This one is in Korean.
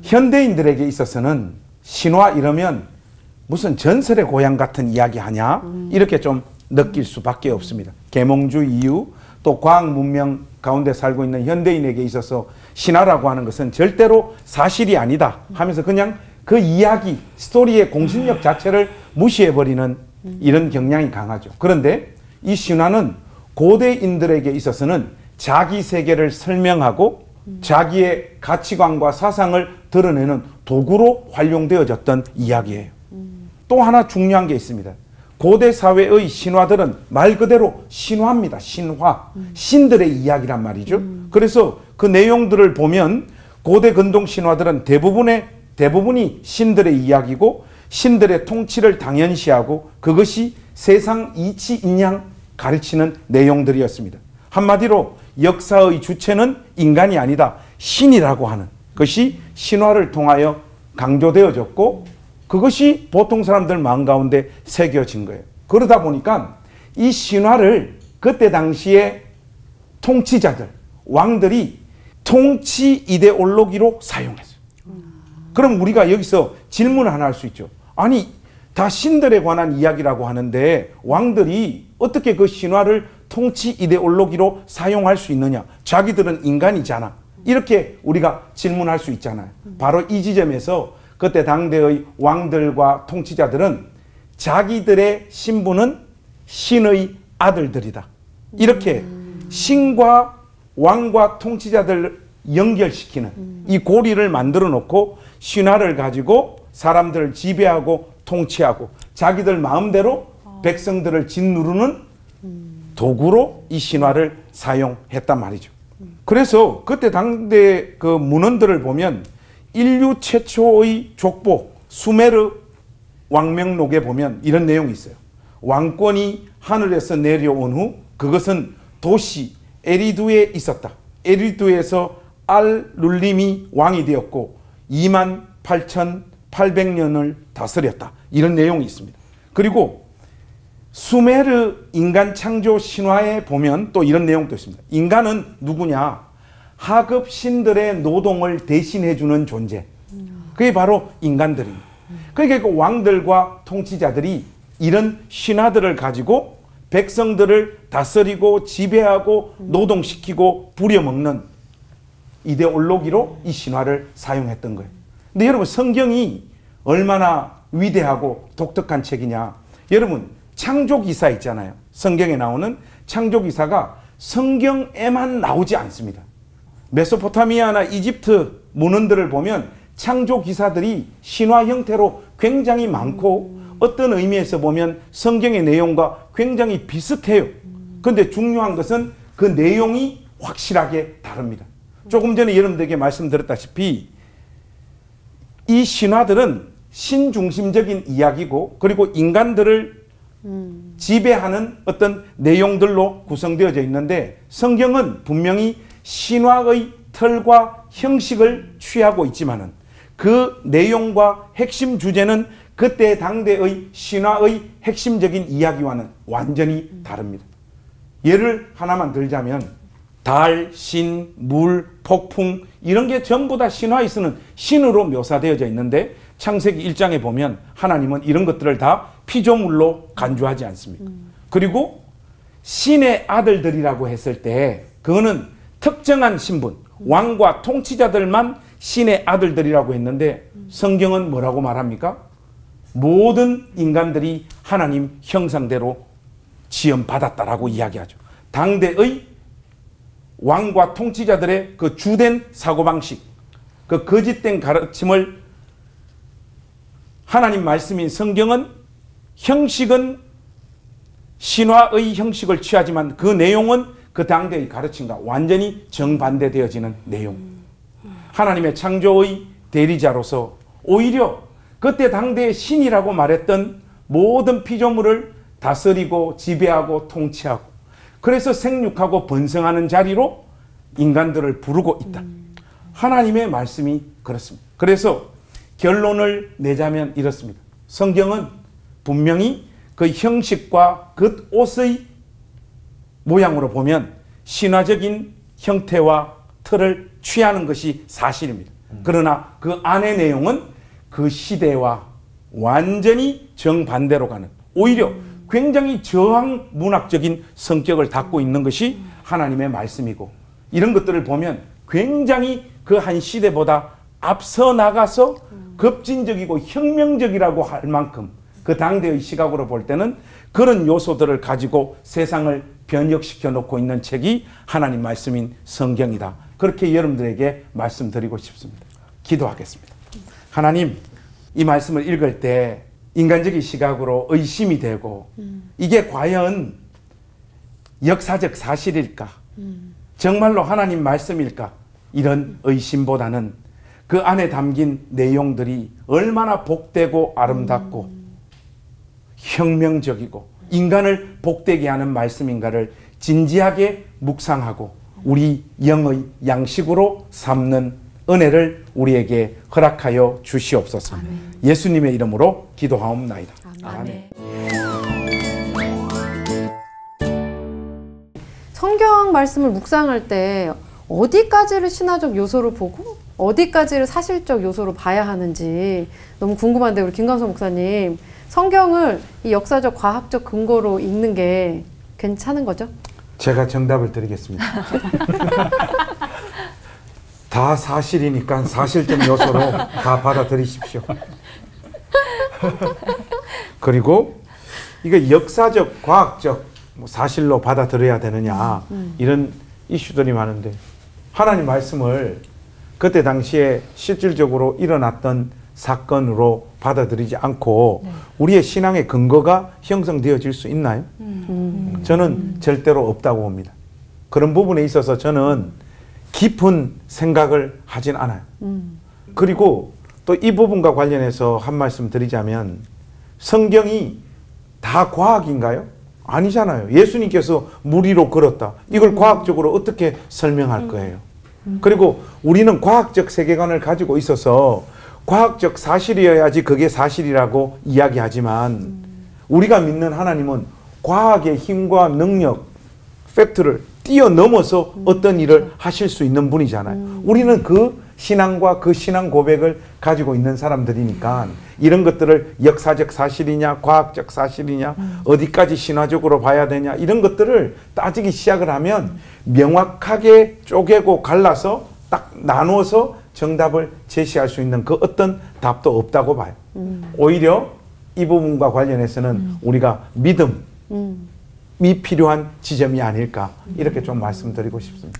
현대인들에게 있어서는 신화 이러면 무슨 전설의 고향 같은 이야기 하냐? 이렇게 좀 느낄 수밖에 없습니다. 계몽주 이후 또 과학 문명 가운데 살고 있는 현대인에게 있어서 신화라고 하는 것은 절대로 사실이 아니다 하면서 그냥 그 이야기, 스토리의 공신력 자체를 무시해버리는 이런 경향이 강하죠. 그런데 이 신화는 고대인들에게 있어서는 자기 세계를 설명하고 자기의 가치관과 사상을 드러내는 도구로 활용되어졌던 이야기예요. 또 하나 중요한 게 있습니다. 고대 사회의 신화들은 말 그대로 신화입니다. 신화. 신들의 이야기란 말이죠. 그래서 그 내용들을 보면 고대 근동 신화들은 대부분이 신들의 이야기고 신들의 통치를 당연시하고 그것이 세상 이치 인양 가르치는 내용들이었습니다. 한마디로 역사의 주체는 인간이 아니다. 신이라고 하는 것이 신화를 통하여 강조되어졌고 그것이 보통 사람들 마음 가운데 새겨진 거예요. 그러다 보니까 이 신화를 그때 당시에 통치자들, 왕들이 통치 이데올로기로 사용했어요. 그럼 우리가 여기서 질문을 하나 할 수 있죠. 아니, 다 신들에 관한 이야기라고 하는데 왕들이 어떻게 그 신화를 통치 이데올로기로 사용할 수 있느냐? 자기들은 인간이잖아. 이렇게 우리가 질문할 수 있잖아요. 바로 이 지점에서 그때 당대의 왕들과 통치자들은 자기들의 신분은 신의 아들들이다. 이렇게 신과 왕과 통치자들을 연결시키는 이 고리를 만들어 놓고 신화를 가지고 사람들을 지배하고 통치하고 자기들 마음대로 백성들을 짓누르는 도구로 이 신화를 사용했단 말이죠. 그래서 그때 당대 그 문헌들을 보면 인류 최초의 족보 수메르 왕명록에 보면 이런 내용이 있어요. 왕권이 하늘에서 내려온 후 그것은 도시 에리두에 있었다. 에리두에서 알-룰림이 왕이 되었고 28,800년을 다스렸다. 이런 내용이 있습니다. 그리고 수메르 인간 창조 신화에 보면 또 이런 내용도 있습니다. 인간은 누구냐? 하급 신들의 노동을 대신해주는 존재. 그게 바로 인간들입니다. 그러니까 그 왕들과 통치자들이 이런 신화들을 가지고 백성들을 다스리고 지배하고 노동시키고 부려먹는 이데올로기로 이 신화를 사용했던 거예요. 근데 여러분 성경이 얼마나 위대하고 독특한 책이냐. 여러분 창조기사 있잖아요. 성경에 나오는 창조기사가 성경에만 나오지 않습니다. 메소포타미아나 이집트 문헌들을 보면 창조 기사들이 신화 형태로 굉장히 많고 어떤 의미에서 보면 성경의 내용과 굉장히 비슷해요. 그런데 중요한 것은 그 내용이 확실하게 다릅니다. 조금 전에 여러분들에게 말씀드렸다시피 이 신화들은 신중심적인 이야기고 그리고 인간들을 지배하는 어떤 내용들로 구성되어져 있는데 성경은 분명히 신화의 틀과 형식을 취하고 있지만은 그 내용과 핵심 주제는 그때 당대의 신화의 핵심적인 이야기와는 완전히 다릅니다. 예를 하나만 들자면 달, 신, 물, 폭풍 이런 게 전부 다 신화에 쓰는 신으로 묘사되어져 있는데 창세기 1장에 보면 하나님은 이런 것들을 다 피조물로 간주하지 않습니다. 그리고 신의 아들들이라고 했을 때 그거는 특정한 신분, 왕과 통치자들만 신의 아들들이라고 했는데 성경은 뭐라고 말합니까? 모든 인간들이 하나님 형상대로 지음받았다라고 이야기하죠. 당대의 왕과 통치자들의 그 주된 사고방식, 그 거짓된 가르침을 하나님 말씀인 성경은 형식은 신화의 형식을 취하지만 그 내용은 그 당대의 가르침과 완전히 정반대되어지는 내용. 하나님의 창조의 대리자로서 오히려 그때 당대의 신이라고 말했던 모든 피조물을 다스리고 지배하고 통치하고 그래서 생육하고 번성하는 자리로 인간들을 부르고 있다. 하나님의 말씀이 그렇습니다. 그래서 결론을 내자면 이렇습니다. 성경은 분명히 그 형식과 그 옷의 모양으로 보면 신화적인 형태와 틀을 취하는 것이 사실입니다. 그러나 그 안의 내용은 그 시대와 완전히 정반대로 가는, 오히려 굉장히 저항 문학적인 성격을 갖고 있는 것이 하나님의 말씀이고, 이런 것들을 보면 굉장히 그 한 시대보다 앞서 나가서 급진적이고 혁명적이라고 할 만큼 그 당대의 시각으로 볼 때는 그런 요소들을 가지고 세상을 변혁시켜 놓고 있는 책이 하나님 말씀인 성경이다. 그렇게 여러분들에게 말씀드리고 싶습니다. 기도하겠습니다. 하나님, 이 말씀을 읽을 때 인간적인 시각으로 의심이 되고 이게 과연 역사적 사실일까? 정말로 하나님 말씀일까? 이런 의심보다는 그 안에 담긴 내용들이 얼마나 복되고 아름답고 혁명적이고 인간을 복되게 하는 말씀인가를 진지하게 묵상하고 우리 영의 양식으로 삼는 은혜를 우리에게 허락하여 주시옵소서. 아멘. 예수님의 이름으로 기도하옵나이다. 아멘. 성경 말씀을 묵상할 때 어디까지를 신화적 요소로 보고 어디까지를 사실적 요소로 봐야 하는지 너무 궁금한데, 우리 김광석 목사님, 성경을 이 역사적 과학적 근거로 읽는 게 괜찮은 거죠? 제가 정답을 드리겠습니다. 다 사실이니까 사실적 요소로 다 받아들이십시오. 그리고 이거 역사적, 과학적 사실로 받아들여야 되느냐, 이런 이슈들이 많은데, 하나님 말씀을 그때 당시에 실질적으로 일어났던 사건으로 받아들이지 않고 우리의 신앙의 근거가 형성되어질 수 있나요? 저는 절대로 없다고 봅니다. 그런 부분에 있어서 저는 깊은 생각을 하진 않아요. 그리고 또 이 부분과 관련해서 한 말씀 드리자면, 성경이 다 과학인가요? 아니잖아요. 예수님께서 물 위로 걸었다. 이걸 과학적으로 어떻게 설명할 거예요? 그리고 우리는 과학적 세계관을 가지고 있어서 과학적 사실이어야지 그게 사실이라고 이야기하지만, 우리가 믿는 하나님은 과학의 힘과 능력, 팩트를 뛰어넘어서 어떤 일을 하실 수 있는 분이잖아요. 우리는 그 신앙과 그 신앙 고백을 가지고 있는 사람들이니까 이런 것들을 역사적 사실이냐 과학적 사실이냐 어디까지 신화적으로 봐야 되냐 이런 것들을 따지기 시작을 하면 명확하게 쪼개고 갈라서 딱 나누어서 정답을 제시할 수 있는 그 어떤 답도 없다고 봐요. 오히려 이 부분과 관련해서는 우리가 믿음이 필요한 지점이 아닐까, 이렇게 좀 말씀드리고 싶습니다.